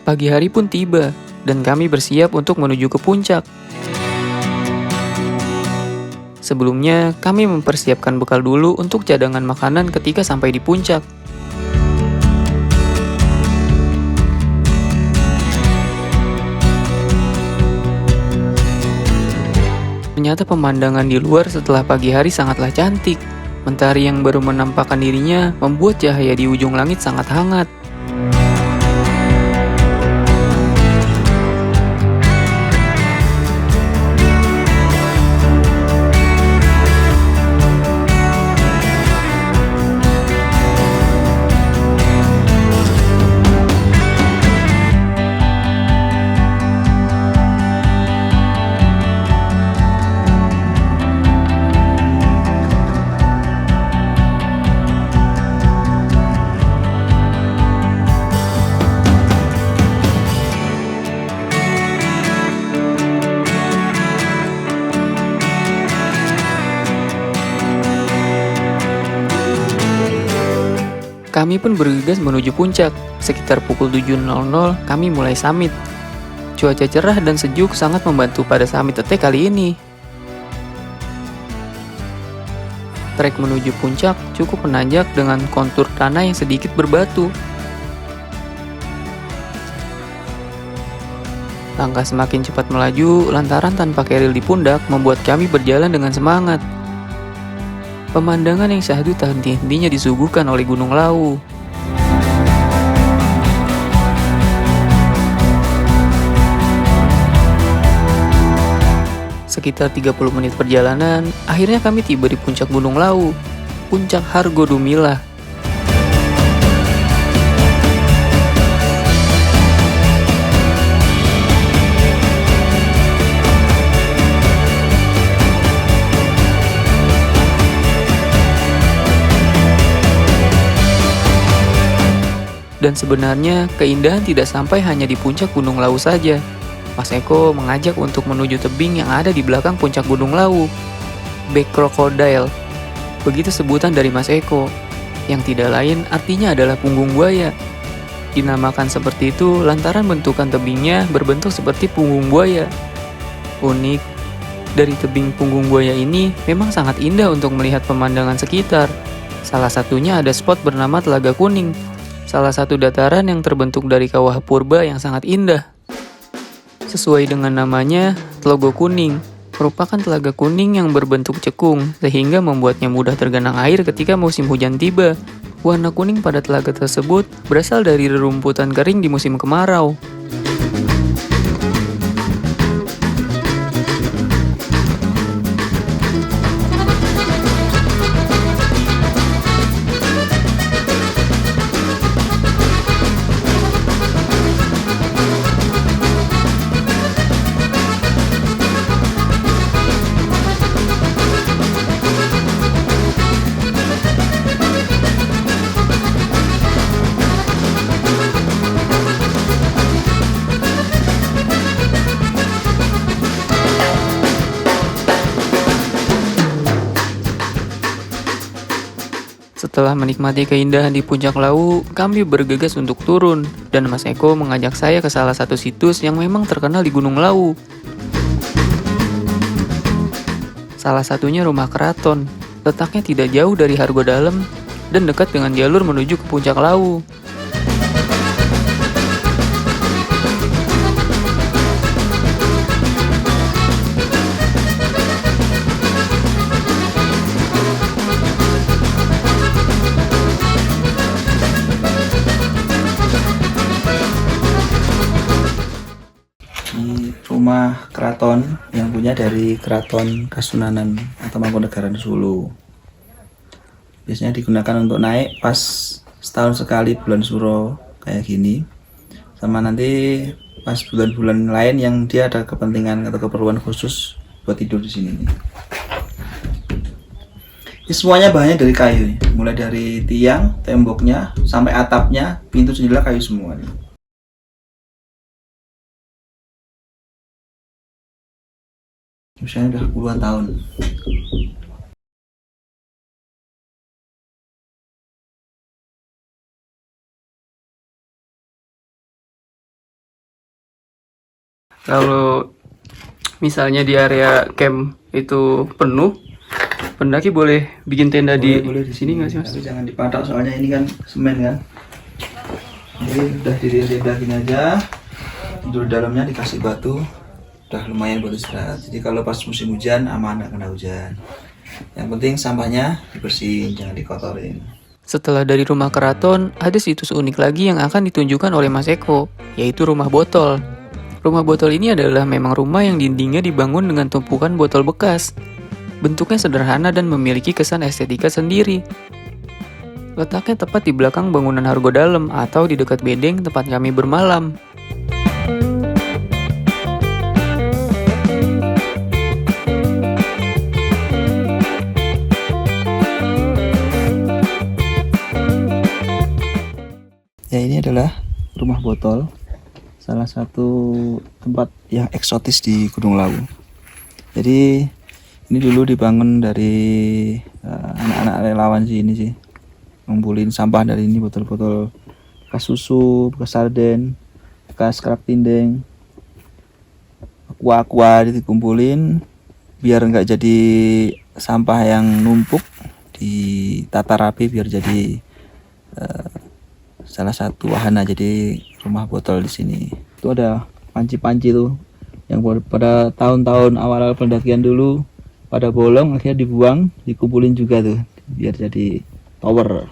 Pagi hari pun tiba, dan kami bersiap untuk menuju ke puncak. Sebelumnya, kami mempersiapkan bekal dulu untuk cadangan makanan ketika sampai di puncak. Ternyata pemandangan di luar setelah pagi hari sangatlah cantik. Mentari yang baru menampakkan dirinya membuat cahaya di ujung langit sangat hangat. Kami pun bergegas menuju puncak. Sekitar pukul 7.00 kami mulai summit. Cuaca cerah dan sejuk sangat membantu pada summit TT kali ini. Trek menuju puncak cukup menanjak dengan kontur tanah yang sedikit berbatu. Langkah semakin cepat melaju lantaran tanpa keril di pundak membuat kami berjalan dengan semangat. Pemandangan yang syahdu tak henti-hentinya disuguhkan oleh Gunung Lawu. Sekitar 30 menit perjalanan, akhirnya kami tiba di puncak Gunung Lawu, Puncak Hargodumilah. Dan sebenarnya keindahan tidak sampai hanya di puncak Gunung Lawu saja. Mas Eko mengajak untuk menuju tebing yang ada di belakang puncak Gunung Lawu, Back Crocodile. Begitu sebutan dari Mas Eko, yang tidak lain artinya adalah punggung buaya. Dinamakan seperti itu lantaran bentukan tebingnya berbentuk seperti punggung buaya. Unik, dari tebing punggung buaya ini memang sangat indah untuk melihat pemandangan sekitar. Salah satunya ada spot bernama Telaga Kuning, salah satu dataran yang terbentuk dari kawah purba yang sangat indah. Sesuai dengan namanya, Telaga Kuning merupakan telaga kuning yang berbentuk cekung sehingga membuatnya mudah tergenang air ketika musim hujan tiba. Warna kuning pada telaga tersebut berasal dari rerumputan kering di musim kemarau. Setelah menikmati keindahan di puncak Lawu, kami bergegas untuk turun, dan Mas Eko mengajak saya ke salah satu situs yang memang terkenal di Gunung Lawu. Salah satunya rumah keraton, letaknya tidak jauh dari Hargodalam dan dekat dengan jalur menuju ke puncak Lawu. Di rumah keraton yang punya dari Keraton Kasunanan atau Mangkunegaran Solo. Biasanya digunakan untuk naik pas setahun sekali bulan Suro kayak gini. Sama nanti pas bulan-bulan lain yang dia ada kepentingan atau keperluan khusus buat tidur di sini. Ini semuanya bahannya dari kayu, mulai dari tiang, temboknya, sampai atapnya, pintu jendela kayu semua nih. Usianya udah puluhan tahun. Kalau misalnya di area camp itu penuh, pendaki boleh bikin tenda Boleh di sini nggak sih Mas? Tapi jangan dipatok soalnya ini kan semen kan. Jadi udah diri gini aja. Tidur dalamnya dikasih batu. Udah lumayan buat istirahat. Jadi kalau pas musim hujan aman, nggak kena hujan. Yang penting sampahnya dibersihin, jangan dikotorin. Setelah dari rumah keraton, ada situs unik lagi yang akan ditunjukkan oleh Mas Eko, yaitu rumah botol. Rumah botol ini adalah memang rumah yang dindingnya dibangun dengan tumpukan botol bekas. Bentuknya sederhana dan memiliki kesan estetika sendiri. Letaknya tepat di belakang bangunan Hargo Dalem atau di dekat bedeng tempat kami bermalam. Ya, ini adalah rumah botol, salah satu tempat yang eksotis di Gunung Lawu. Jadi ini dulu dibangun dari anak-anak relawan sih, ini sih ngumpulin sampah dari ini, botol-botol bekas susu, bekas sarden, bekas kerak tindeng, aqua dikumpulin biar nggak jadi sampah yang numpuk, ditata rapi biar jadi salah satu wahana jadi rumah botol di sini. Itu ada panci-panci tuh yang pada tahun-tahun awal pendakian dulu pada bolong, akhirnya dibuang, dikumpulin juga tuh biar jadi tower.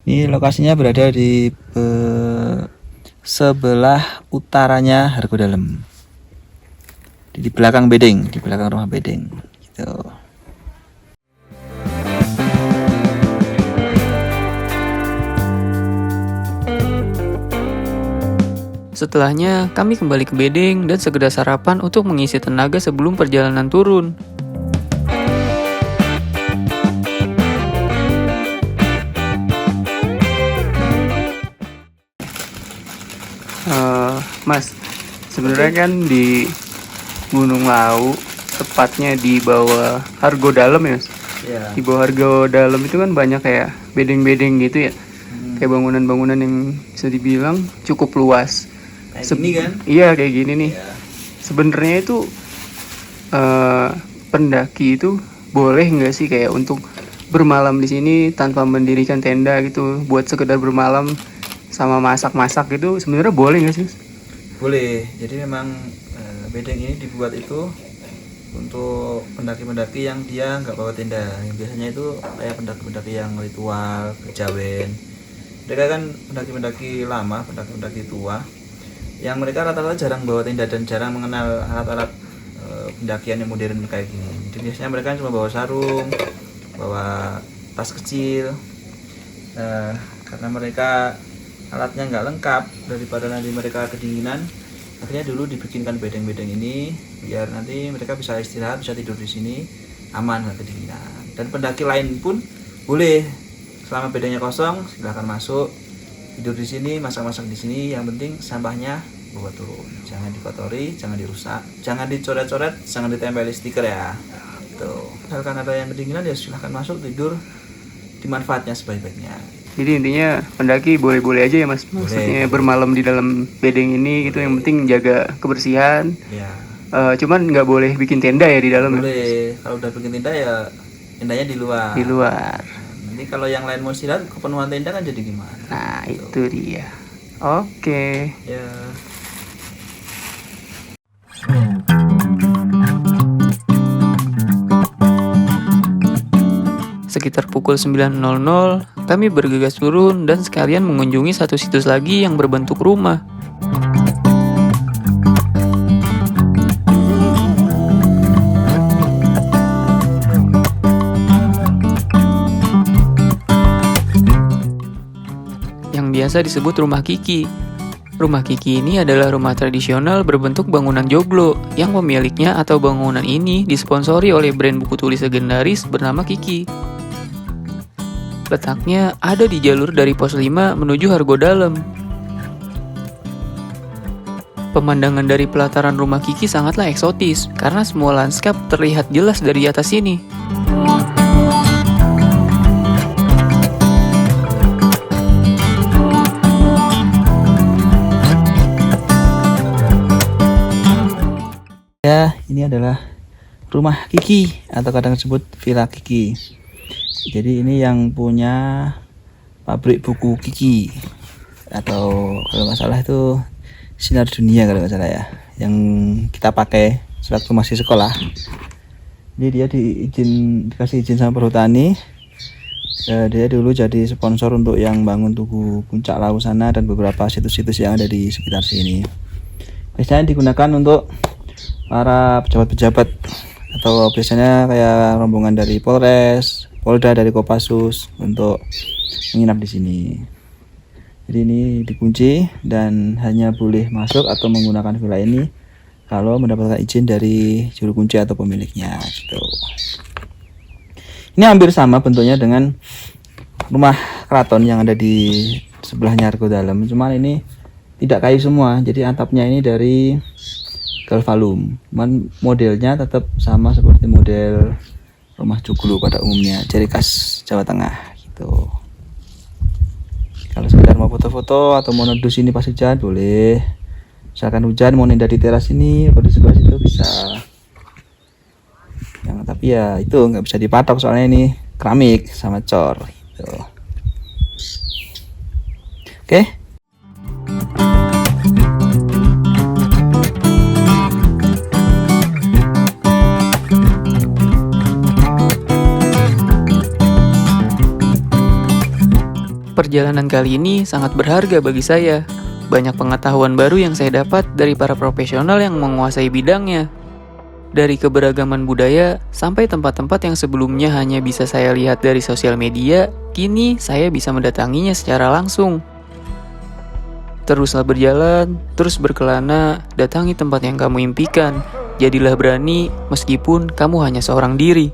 Ini lokasinya berada di sebelah utaranya Hargo Dalem. Di belakang bedeng, di belakang rumah bedeng gitu. Setelahnya, kami kembali ke bedeng dan segera sarapan untuk mengisi tenaga sebelum perjalanan turun. Mas, sebenarnya kan di Gunung Lawu, tepatnya di bawah Hargo Dalem ya Mas? Ya. Di bawah Hargo Dalem itu kan banyak kayak bedeng-bedeng gitu ya. Kayak bangunan-bangunan yang bisa dibilang cukup luas. Kayak gini kan? Iya, kayak gini nih. Ya. Sebenarnya itu pendaki itu boleh nggak sih kayak untuk bermalam di sini tanpa mendirikan tenda gitu, buat sekedar bermalam sama masak-masak gitu, sebenarnya boleh nggak sih? Boleh. Jadi memang bedeng ini dibuat itu untuk pendaki-pendaki yang dia nggak bawa tenda. Yang biasanya itu kayak pendaki-pendaki yang ritual, kejawen. Mereka kan pendaki-pendaki lama, pendaki-pendaki tua, yang mereka rata-rata jarang bawa tenda dan jarang mengenal alat-alat pendakian yang modern kayak gini. Jadi biasanya mereka cuma bawa sarung, bawa tas kecil. Karena mereka alatnya nggak lengkap, daripada nanti mereka kedinginan, akhirnya dulu dibikinkan bedeng-bedeng ini biar nanti mereka bisa istirahat, bisa tidur di sini aman, nggak kedinginan. Dan pendaki lain pun boleh, selama bedengnya kosong silahkan masuk, tidur di sini, masak-masak di sini. Yang penting sampahnya bawa turun, jangan dikotori, jangan dirusak, jangan dicoret-coret, jangan ditempeli stiker ya. Tuh, misalkan ada yang kedinginan ya silahkan masuk, tidur, dimanfaatnya sebaik-baiknya. Jadi intinya pendaki boleh-boleh aja ya Mas, maksudnya bermalam di dalam bedeng ini gitu, yang penting jaga kebersihan. Ya. Cuman nggak boleh bikin tenda ya di dalam. Boleh, kalau udah bikin tenda ya tendanya di luar. Di luar. Nanti kalau yang lain mau istirahat, kepenuhan tenda kan jadi gimana? Nah, itu dia. Oke. Ya. Sekitar pukul 9.00, kami bergegas turun dan sekalian mengunjungi satu situs lagi yang berbentuk rumah. Yang biasa disebut rumah Kiki. Rumah Kiki ini adalah rumah tradisional berbentuk bangunan joglo yang pemiliknya atau bangunan ini disponsori oleh brand buku tulis legendaris bernama Kiki. Letaknya ada di jalur dari pos 5 menuju Hargo Dalem. Pemandangan dari pelataran rumah Kiki sangatlah eksotis karena semua lanskap terlihat jelas dari atas sini. Ya, ini adalah rumah Kiki atau kadang disebut Villa Kiki. Jadi ini yang punya pabrik buku Kiki, atau kalau nggak salah itu Sinar Dunia kalau nggak salah ya, yang kita pakai sewaktu masih sekolah. Jadi dia dikasih izin sama perhutani. Dia dulu jadi sponsor untuk yang bangun Tugu Puncak Lawu sana dan beberapa situs-situs yang ada di sekitar sini. Biasanya digunakan untuk para pejabat-pejabat, atau biasanya kayak rombongan dari Polres, Polda, dari Kopassus untuk menginap di sini. Jadi ini dikunci dan hanya boleh masuk atau menggunakan villa ini kalau mendapatkan izin dari juru kunci atau pemiliknya gitu. Ini hampir sama bentuknya dengan rumah keraton yang ada di sebelahnya Argo Dalam, cuman ini tidak kayu semua, jadi atapnya ini dari galvalum. Cuman modelnya tetap sama seperti model rumah joglo pada umumnya, ciri khas Jawa Tengah gitu. Kalau sekedar mau foto-foto atau mau neduh sini pas hujan boleh. Misalkan hujan mau hindari teras ini atau di sebelah situ bisa. Tapi ya itu nggak bisa dipatok soalnya ini keramik sama cor gitu. Oke. Perjalanan kali ini sangat berharga bagi saya. Banyak pengetahuan baru yang saya dapat dari para profesional yang menguasai bidangnya. Dari keberagaman budaya sampai tempat-tempat yang sebelumnya hanya bisa saya lihat dari sosial media, kini saya bisa mendatanginya secara langsung. Teruslah berjalan, terus berkelana, datangi tempat yang kamu impikan. Jadilah berani meskipun kamu hanya seorang diri.